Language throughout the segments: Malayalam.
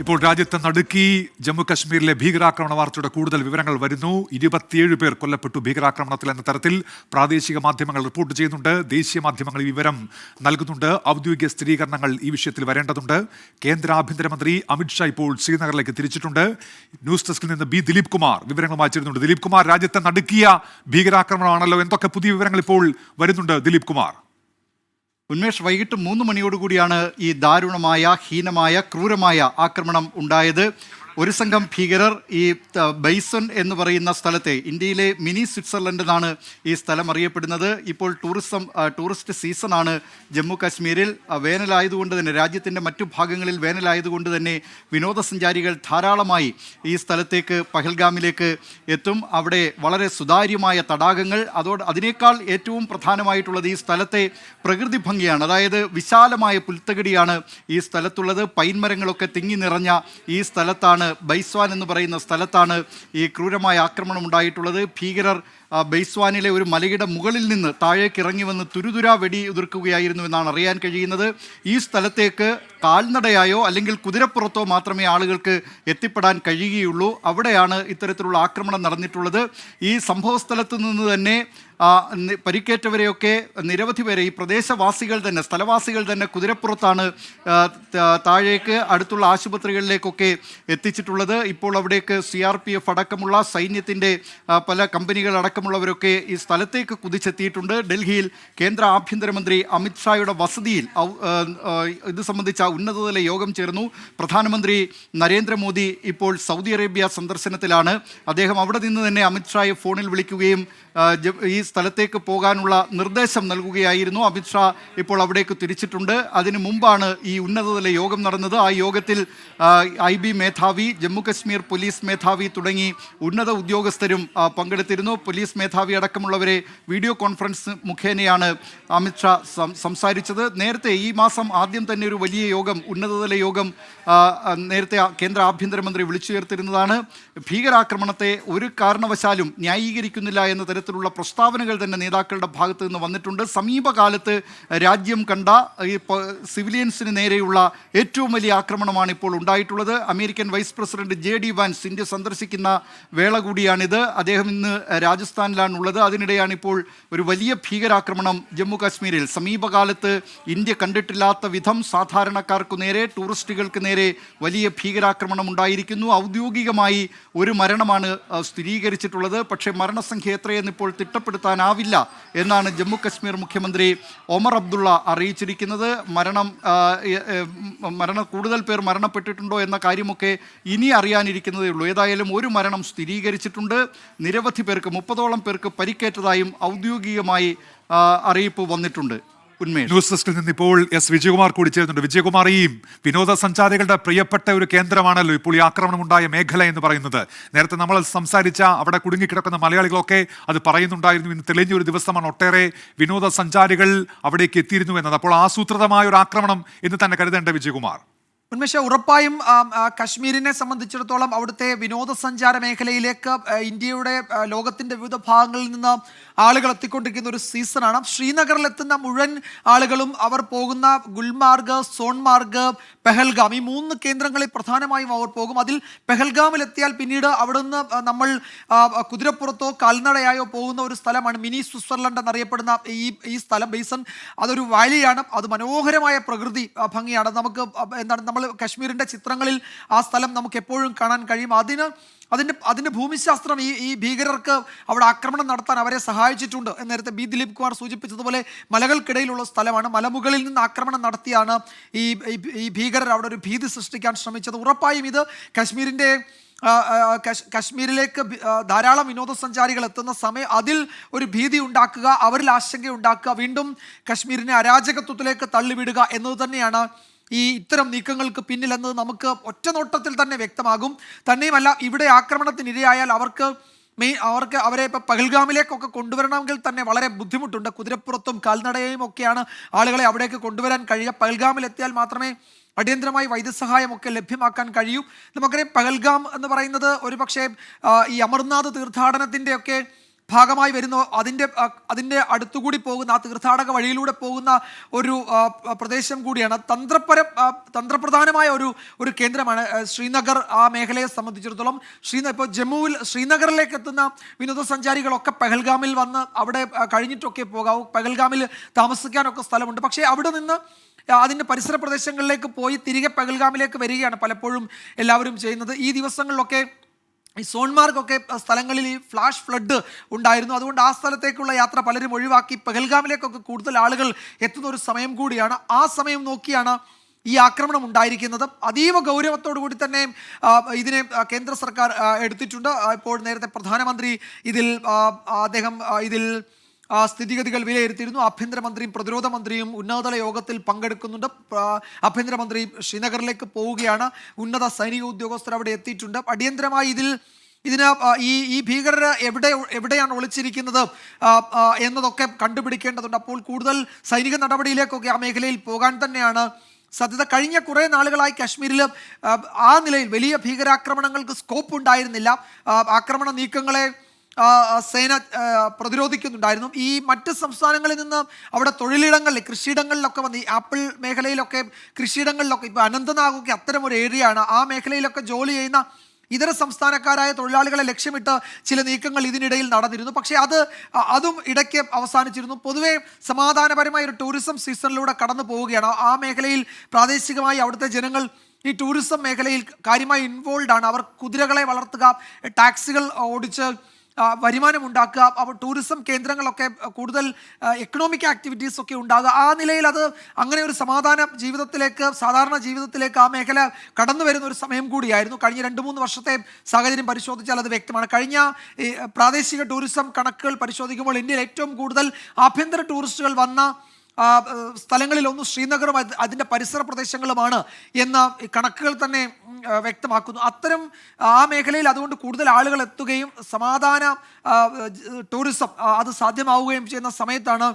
ഇപ്പോൾ രാജ്യത്തെ നടുക്കി ജമ്മു കശ്മീരിലെ ഭീകരാക്രമണ വാർത്തയുടെ കൂടുതൽ വിവരങ്ങൾ വരുന്നു. 27 പേർ കൊല്ലപ്പെട്ടു ഭീകരാക്രമണത്തിൽ എന്ന തരത്തിൽ പ്രാദേശിക മാധ്യമങ്ങൾ റിപ്പോർട്ട് ചെയ്യുന്നുണ്ട്. ദേശീയ മാധ്യമങ്ങൾ ഈ വിവരം നൽകുന്നുണ്ട്. ഔദ്യോഗിക സ്ഥിരീകരണങ്ങൾ ഈ വിഷയത്തിൽ വരേണ്ടതുണ്ട്. കേന്ദ്ര ആഭ്യന്തരമന്ത്രി അമിത്ഷാ ഇപ്പോൾ ശ്രീനഗറിലേക്ക് തിരിച്ചിട്ടുണ്ട്. ന്യൂസ് ഡെസ്കിൽ നിന്ന് ബി ദിലീപ് കുമാർ വിവരങ്ങൾ വായിച്ചിരുന്നുണ്ട്. ദിലീപ് കുമാർ, രാജ്യത്തെ നടുക്കിയ ഭീകരാക്രമണമാണല്ലോ, എന്തൊക്കെ പുതിയ വിവരങ്ങൾ ഇപ്പോൾ വരുന്നുണ്ട് ദിലീപ് കുമാർ? ഉന്മേഷ്, വൈകിട്ട് 3 മണിയോടുകൂടിയാണ് ഈ ദാരുണമായ, ഹീനമായ, ക്രൂരമായ ആക്രമണം ഉണ്ടായത്. ഒരു സംഘം ഭീകരർ ഈ ബൈസൺ എന്ന് പറയുന്ന സ്ഥലത്തെ, ഇന്ത്യയിലെ മിനി സ്വിറ്റ്സർലൻഡ് എന്നാണ് ഈ സ്ഥലം അറിയപ്പെടുന്നത്. ഇപ്പോൾ ടൂറിസ്റ്റ് സീസണാണ് ജമ്മു കാശ്മീരിൽ. വേനലായതുകൊണ്ട് തന്നെ, രാജ്യത്തിൻ്റെ മറ്റു ഭാഗങ്ങളിൽ വേനലായതുകൊണ്ട് തന്നെ വിനോദസഞ്ചാരികൾ ധാരാളമായി ഈ സ്ഥലത്തേക്ക്, പഹൽഗാമിലേക്ക് എത്തും. അവിടെ വളരെ സുതാര്യമായ തടാകങ്ങൾ, അതിനേക്കാൾ ഏറ്റവും പ്രധാനമായിട്ടുള്ളത് ഈ സ്ഥലത്തെ പ്രകൃതി ഭംഗിയാണ്. അതായത് വിശാലമായ പുൽത്തകിടിയാണ് ഈ സ്ഥലത്തുള്ളത്. പൈൻമരങ്ങളൊക്കെ തിങ്ങി നിറഞ്ഞ ഈ സ്ഥലത്താണ്, ബൈസ്വാൻ എന്ന് പറയുന്ന സ്ഥലത്താണ് ഈ ക്രൂരമായ ആക്രമണം ഉണ്ടായിട്ടുള്ളത്. ഭീകരർ ബൈസ്വാനിലെ ഒരു മലയുടെ മുകളിൽ നിന്ന് താഴേക്ക് ഇറങ്ങി വന്ന് തുരുതുരാ വെടി ഉതിർക്കുകയായിരുന്നു എന്നാണ് അറിയാൻ കഴിയുന്നത്. ഈ സ്ഥലത്തേക്ക് കാൽനടയായോ അല്ലെങ്കിൽ കുതിരപ്പുറത്തോ മാത്രമേ ആളുകൾക്ക് എത്തിപ്പെടാൻ കഴിയുകയുള്ളൂ. അവിടെയാണ് ഇത്തരത്തിലുള്ള ആക്രമണം നടന്നിട്ടുള്ളത്. ഈ സംഭവ സ്ഥലത്ത് നിന്ന് തന്നെ പരിക്കേറ്റവരെയൊക്കെ നിരവധി പേരെ ഈ പ്രദേശവാസികൾ തന്നെ, സ്ഥലവാസികൾ തന്നെ കുതിരപ്പുറത്താണ് താഴേക്ക് അടുത്തുള്ള ആശുപത്രികളിലേക്കൊക്കെ എത്തിച്ചിട്ടുള്ളത്. ഇപ്പോൾ അവിടേക്ക് CRPF അടക്കമുള്ള സൈന്യത്തിൻ്റെ പല കമ്പനികൾ അടക്കമുള്ളവരൊക്കെ ഈ സ്ഥലത്തേക്ക് കുതിച്ചെത്തിയിട്ടുണ്ട്. ഡൽഹിയിൽ കേന്ദ്ര ആഭ്യന്തരമന്ത്രി അമിത്ഷായുടെ വസതിയിൽ ഇത് സംബന്ധിച്ച ഉന്നതതല യോഗം ചേർന്നു. പ്രധാനമന്ത്രി നരേന്ദ്രമോദി ഇപ്പോൾ സൗദി അറേബ്യ സന്ദർശനത്തിലാണ്. അദ്ദേഹം അവിടെ നിന്ന് തന്നെ അമിത്ഷായെ ഫോണിൽ വിളിക്കുകയും ഈ സ്ഥലത്തേക്ക് പോകാനുള്ള നിർദ്ദേശം നൽകുകയായിരുന്നു. അമിത്ഷാ ഇപ്പോൾ അവിടേക്ക് തിരിച്ചിട്ടുണ്ട്. അതിനു മുമ്പാണ് ഈ ഉന്നതതല യോഗം നടന്നത്. ആ യോഗത്തിൽ IB മേധാവി, ജമ്മു കശ്മീർ പോലീസ് മേധാവി തുടങ്ങി ഉന്നത ഉദ്യോഗസ്ഥരും പങ്കെടുത്തിരുന്നു. പോലീസ് മേധാവി അടക്കമുള്ളവരെ വീഡിയോ കോൺഫറൻസ് മുഖേനയാണ് അമിത്ഷാ സംസാരിച്ചത്. നേരത്തെ ഈ മാസം ആദ്യം തന്നെ ഒരു വലിയ യോഗം, ഉന്നതതല യോഗം നേരത്തെ കേന്ദ്ര ആഭ്യന്തരമന്ത്രി വിളിച്ചു ചേർത്തിരുന്നതാണ്. ഭീകരാക്രമണത്തെ ഒരു കാരണവശാലും ന്യായീകരിക്കുന്നില്ല എന്ന തരത്തിലുള്ള പ്രസ്താവനകൾ തന്നെ നേതാക്കളുടെ ഭാഗത്ത് നിന്ന് വന്നിട്ടുണ്ട്. സമീപകാലത്ത് രാജ്യം കണ്ട ഈ സിവിലിയൻസിന് നേരെയുള്ള ഏറ്റവും വലിയ ആക്രമണമാണ് ഇപ്പോൾ ഉണ്ടായിട്ടുള്ളത്. American vice president JD Vance India സന്ദർശിക്കുന്ന വേള കൂടിയാണിത്. അദ്ദേഹം ഇന്ന് രാജസ്ഥാനിലാണുള്ളത്. അതിനിടെയാണ് ഇപ്പോൾ ഒരു വലിയ ഭീകരാക്രമണം ജമ്മു കാശ്മീരിൽ. സമീപകാലത്ത് ഇന്ത്യ കണ്ടിട്ടില്ലാത്ത വിധം സാധാരണക്കാർക്കു നേരെ, ടൂറിസ്റ്റുകൾക്ക് നേരെ വലിയ ഭീകരാക്രമണം ഉണ്ടായിരിക്കുന്നു. ഔദ്യോഗികമായി ഒരു മരണമാണ് സ്ഥിരീകരിച്ചിട്ടുള്ളത്. പക്ഷേ മരണസംഖ്യ എത്രയെന്ന് ഇപ്പോൾ തിട്ടപ്പെടുത്താനാവില്ല എന്നാണ് ജമ്മു കശ്മീർ മുഖ്യമന്ത്രി ഒമർ അബ്ദുള്ള അറിയിച്ചിരിക്കുന്നത്. കൂടുതൽ പേർ മരണപ്പെട്ടിട്ടുണ്ടോ എന്ന കാര്യമൊക്കെ ഇനി അറിയാനിരിക്കുന്നതേ ഉള്ളൂ. ഏതായാലും ഒരു മരണം സ്ഥിരീകരിച്ചിട്ടുണ്ട്. നിരവധി പേർക്ക്, 30ഓളം പേർക്ക് പരിക്കേറ്റതായും ഔദ്യോഗികമായി അറിയിപ്പ് വന്നിട്ടുണ്ട്. ന്യൂസ് ഡെസ്കിൽ നിന്ന് ഇപ്പോൾ വിജയകുമാർ കൂടി ചേരുന്നുണ്ട്. വിജയകുമാർ, ഈ വിനോദസഞ്ചാരികളുടെ പ്രിയപ്പെട്ട ഒരു കേന്ദ്രമാണല്ലോ ഇപ്പോൾ ഈ ആക്രമണമുണ്ടായ മേഖല എന്ന് പറയുന്നത്. നേരത്തെ നമ്മൾ സംസാരിച്ച അവിടെ കുടുങ്ങിക്കിടക്കുന്ന മലയാളികളൊക്കെ അത് പറയുന്നുണ്ടായിരുന്നു. ഇന്ന് തെളിഞ്ഞ ഒരു ദിവസമാണ്. ഒട്ടേറെ വിനോദസഞ്ചാരികൾ അവിടേക്ക് എത്തിയിരുന്നു എന്നത്. അപ്പോൾ ആസൂത്രിതമായ ഒരു ആക്രമണം എന്ന് തന്നെ കരുതേണ്ട വിജയകുമാർ? ഉന്മേഷ, ഉറപ്പായും കശ്മീരിനെ സംബന്ധിച്ചിടത്തോളം അവിടുത്തെ വിനോദസഞ്ചാര മേഖലയിലേക്ക് ഇന്ത്യയുടെ, ലോകത്തിൻ്റെ വിവിധ ഭാഗങ്ങളിൽ നിന്ന് ആളുകൾ എത്തിക്കൊണ്ടിരിക്കുന്ന ഒരു സീസണാണ്. ശ്രീനഗറിലെത്തുന്ന മുഴുവൻ ആളുകളും അവർ പോകുന്ന ഗുൽമാർഗ്, സോൺമാർഗ്, പെഹൽഗാം, ഈ 3 കേന്ദ്രങ്ങളിൽ പ്രധാനമായും അവർ പോകും. അതിൽ പെഹൽഗാമിലെത്തിയാൽ പിന്നീട് അവിടെ നിന്ന് നമ്മൾ കുതിരപ്പുറത്തോ കാൽനടയായോ പോകുന്ന ഒരു സ്ഥലമാണ് മിനി സ്വിറ്റ്സർലൻഡ് എന്നറിയപ്പെടുന്ന ഈ സ്ഥലം. ബേസൺ അതൊരു വാലിയാണ്. അത് മനോഹരമായ പ്രകൃതി ഭംഗിയാണ്. നമുക്ക് നമ്മൾ കശ്മീരിൻ്റെ ചിത്രങ്ങളിൽ ആ സ്ഥലം നമുക്ക് എപ്പോഴും കാണാൻ കഴിയും. അതിൻ്റെ ഭൂമിശാസ്ത്രം ഈ ഭീകരർക്ക് അവിടെ ആക്രമണം നടത്താൻ അവരെ സഹായിച്ചിട്ടുണ്ട്. നേരത്തെ ബി ദിലീപ് കുമാർ സൂചിപ്പിച്ചതുപോലെ മലകൾക്കിടയിലുള്ള സ്ഥലമാണ്. മലമുകളിൽ നിന്ന് ആക്രമണം നടത്തിയാണ് ഈ ഭീകരർ അവിടെ ഒരു ഭീതി സൃഷ്ടിക്കാൻ ശ്രമിച്ചത്. ഉറപ്പായും ഇത് കശ്മീരിലേക്ക് ധാരാളം വിനോദസഞ്ചാരികൾ എത്തുന്ന സമയം അതിൽ ഒരു ഭീതി ഉണ്ടാക്കുക, അവരിൽ ആശങ്ക ഉണ്ടാക്കുക, വീണ്ടും കശ്മീരിനെ അരാജകത്വത്തിലേക്ക് തള്ളിവിടുക എന്നത് തന്നെയാണ് ഇത്തരം നീക്കങ്ങൾക്ക് പിന്നിലെന്നത് നമുക്ക് ഒറ്റ നോട്ടത്തിൽ തന്നെ വ്യക്തമാകും. തന്നെയുമല്ല, ഇവിടെ ആക്രമണത്തിനിരയായാൽ അവരെ ഇപ്പോൾ പഹൽഗാമിലേക്കൊക്കെ കൊണ്ടുവരണമെങ്കിൽ തന്നെ വളരെ ബുദ്ധിമുട്ടുണ്ട്. കുതിരപ്പുറത്തും കാൽനടയും ഒക്കെയാണ് ആളുകളെ അവിടേക്ക് കൊണ്ടുവരാൻ കഴിയുക. പഹൽഗാമിലെത്തിയാൽ മാത്രമേ അടിയന്തരമായി വൈദ്യസഹായമൊക്കെ ലഭ്യമാക്കാൻ കഴിയൂ. നമുക്കറിയാം, പഹൽഗാം എന്ന് പറയുന്നത് ഒരു പക്ഷേ ഈ അമർനാഥ് തീർത്ഥാടനത്തിൻ്റെയൊക്കെ ഭാഗമായി വരുന്ന അതിൻ്റെ അടുത്തുകൂടി പോകുന്ന ആ തീർത്ഥാടക വഴിയിലൂടെ പോകുന്ന ഒരു പ്രദേശം കൂടിയാണ്. തന്ത്രപ്രധാനമായ ഒരു കേന്ദ്രമാണ് ശ്രീനഗർ. ആ മേഖലയെ സംബന്ധിച്ചിടത്തോളം ഇപ്പോൾ ജമ്മുവിൽ ശ്രീനഗറിലേക്ക് എത്തുന്ന വിനോദസഞ്ചാരികളൊക്കെ പെഹൽഗാമിൽ വന്ന് അവിടെ കഴിഞ്ഞിട്ടൊക്കെ പോകാവൂ. പെഹൽഗാമിൽ താമസിക്കാനൊക്കെ സ്ഥലമുണ്ട്. പക്ഷേ അവിടെ നിന്ന് അതിൻ്റെ പരിസര പ്രദേശങ്ങളിലേക്ക് പോയി തിരികെ പെഹൽഗാമിലേക്ക് വരികയാണ് പലപ്പോഴും എല്ലാവരും ചെയ്യുന്നത്. ഈ ദിവസങ്ങളിലൊക്കെ ഈ സോൺമാർഗൊക്കെ സ്ഥലങ്ങളിൽ ഈ ഫ്ലാഷ് ഫ്ലഡ് ഉണ്ടായിരുന്നു. അതുകൊണ്ട് ആ സ്ഥലത്തേക്കുള്ള യാത്ര പലരും ഒഴിവാക്കി പെഹൽഗാമിലേക്കൊക്കെ കൂടുതൽ ആളുകൾ എത്തുന്ന ഒരു സമയം കൂടിയാണ്. ആ സമയം നോക്കിയാണ് ഈ ആക്രമണം ഉണ്ടായിരിക്കുന്നത്. അതീവ ഗൗരവത്തോടു കൂടി തന്നെ ഇതിനെ കേന്ദ്ര സർക്കാർ എടുത്തിട്ടുണ്ട്. ഇപ്പോൾ നേരത്തെ പ്രധാനമന്ത്രി ഇതിൽ സ്ഥിതിഗതികൾ വിലയിരുത്തിയിരുന്നു. ആഭ്യന്തരമന്ത്രിയും പ്രതിരോധ മന്ത്രിയും ഉന്നതതല യോഗത്തിൽ പങ്കെടുക്കുന്നുണ്ട്. ആഭ്യന്തരമന്ത്രി ശ്രീനഗറിലേക്ക് പോവുകയാണ്. ഉന്നത സൈനിക ഉദ്യോഗസ്ഥർ അവിടെ എത്തിയിട്ടുണ്ട്. അടിയന്തരമായി ഈ ഭീകരർ എവിടെയാണ് ഒളിച്ചിരിക്കുന്നത് എന്നതൊക്കെ കണ്ടുപിടിക്കേണ്ടതുണ്ട്. അപ്പോൾ കൂടുതൽ സൈനിക നടപടിയിലേക്കൊക്കെ ആ മേഖലയിൽ പോകാൻ തന്നെയാണ് സാധ്യത. കഴിഞ്ഞ കുറേ നാളുകളായി കശ്മീരിൽ ആ നിലയിൽ വലിയ ഭീകരാക്രമണങ്ങൾക്ക് സ്കോപ്പ് ഉണ്ടായിരുന്നില്ല. ആക്രമണ നീക്കങ്ങളെ സേന പ്രതിരോധിക്കുന്നുണ്ടായിരുന്നു. ഈ മറ്റ് സംസ്ഥാനങ്ങളിൽ നിന്ന് അവിടെ തൊഴിലിടങ്ങളിൽ കൃഷിയിടങ്ങളിലൊക്കെ വന്ന് ഈ ആപ്പിൾ മേഖലയിലൊക്കെ കൃഷിയിടങ്ങളിലൊക്കെ ഇപ്പോൾ അനന്തനാഗൊക്കെ അത്തരം ഒരു ഏരിയയാണ്. ആ മേഖലയിലൊക്കെ ജോലി ചെയ്യുന്ന ഇതര സംസ്ഥാനക്കാരായ തൊഴിലാളികളെ ലക്ഷ്യമിട്ട് ചില നീക്കങ്ങൾ ഇതിനിടയിൽ നടന്നിരുന്നു. പക്ഷേ അതും ഇടയ്ക്ക് അവസാനിച്ചിരുന്നു. പൊതുവെ സമാധാനപരമായ ഒരു ടൂറിസം സീസണിലൂടെ കടന്നു പോവുകയാണ്. ആ മേഖലയിൽ പ്രാദേശികമായി അവിടുത്തെ ജനങ്ങൾ ഈ ടൂറിസം മേഖലയിൽ കാര്യമായി ഇൻവോൾവ് ആണ്. അവർ കുതിരകളെ വളർത്തുക, ടാക്സികൾ ഓടിച്ച് വരുമാനമുണ്ടാക്കുക, അപ്പോൾ ടൂറിസം കേന്ദ്രങ്ങളൊക്കെ കൂടുതൽ എക്കണോമിക് ആക്ടിവിറ്റീസ് ഒക്കെ ഉണ്ടാകുക. ആ നിലയിൽ അങ്ങനെ ഒരു സാധാരണ ജീവിതത്തിലേക്ക് ആ മേഖല കടന്നു വരുന്ന ഒരു സമയം കൂടിയായിരുന്നു. കഴിഞ്ഞ 2-3 വർഷത്തെ സാഹചര്യം പരിശോധിച്ചാൽ അത് വ്യക്തമാണ്. കഴിഞ്ഞ പ്രാദേശിക ടൂറിസം കണക്കുകൾ പരിശോധിക്കുമ്പോൾ ഇന്ത്യയിൽ ഏറ്റവും കൂടുതൽ ആഭ്യന്തര ടൂറിസ്റ്റുകൾ വന്ന സ്ഥലങ്ങളിലൊന്ന് ശ്രീനഗറും അതിൻ്റെ പരിസര പ്രദേശങ്ങളുമാണ് എന്ന് കണക്കുകൾ തന്നെ വ്യക്തമാക്കുന്നു. അത്തരം ആ മേഖലയിൽ അതുകൊണ്ട് കൂടുതൽ ആളുകൾ എത്തുകയും സമാധാന ടൂറിസം അത് സാധ്യമാവുകയും ചെയ്യുന്ന സമയത്താണ്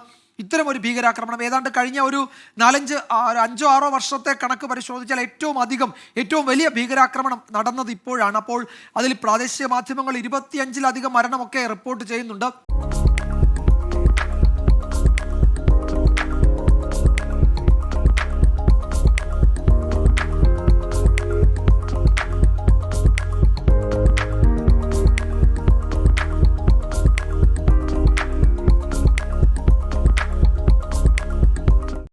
ഇത്തരം ഒരു ഭീകരാക്രമണം. ഏതാണ്ട് കഴിഞ്ഞ ഒരു 5-6 വർഷത്തെ കണക്ക് പരിശോധിച്ചാൽ ഏറ്റവും വലിയ ഭീകരാക്രമണം നടന്നത് ഇപ്പോഴാണ്. അപ്പോൾ അതിൽ പ്രാദേശിക മാധ്യമങ്ങൾ 25-ലധികം മരണമൊക്കെ റിപ്പോർട്ട് ചെയ്യുന്നുണ്ട്.